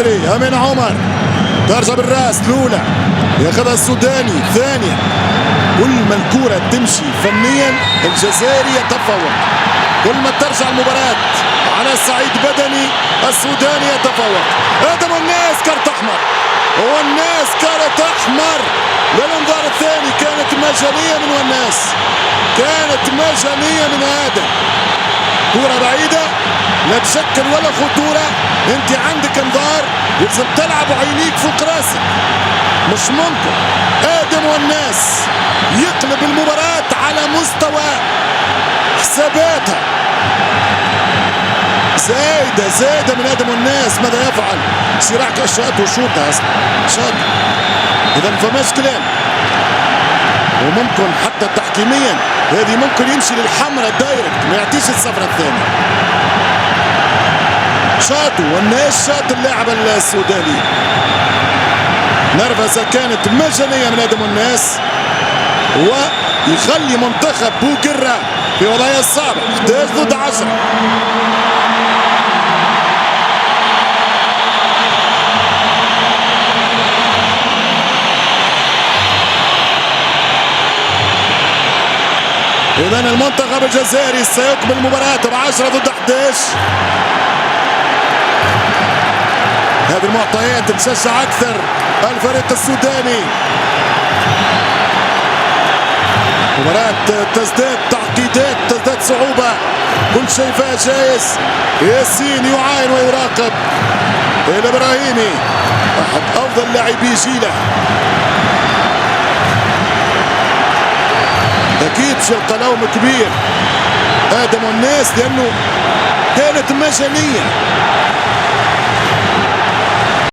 أمين عمر ترجع بالراس الأولى ياخذها السوداني ثانية. كل ما الكرة تمشي فنيا الجزائري يتفوق، كل ما ترجع المباراة على صعيد بدني السوداني يتفوق. آدم والناس كارت أحمر، والناس كارت أحمر للانذار الثاني. كانت مجانية من والناس، كانت مجانية من آدم. كرة بعيدة لا تشكل ولا خطورة، انت عندك انذار لازم تلعب وعينيك فوق راسك. مش ممكن آدم والناس يقلب المباراة على مستوى حساباتها. زايدة من آدم والناس. ماذا يفعل؟ صراع كشات وشوطة شاط. إذا فماش كلام، وممكن حتى تحكيميا هذه ممكن يمشي للحمراء دايركت، ما يعطيش الصفرة الثانية. شاطوا والناس شاط اللاعب السوداني. نرفزة كانت مجانية من آدم والناس، ويخلي منتخب بوكرة في وضعية صعبة، 11 ضد 10. إذن المنتخب الجزائري سيكمل المباراة ب10 ضد 11. هذه المعطيات تشجع أكثر الفريق السوداني. مباراة تزداد تعقيدات، تزداد صعوبة، كل شيء فيها جايز. ياسين يعاين ويراقب. الإبراهيمي أحد أفضل لاعبي جيله، أكيد باش يلقى لوم كبير آدم والناس لأنه كانت مجانية.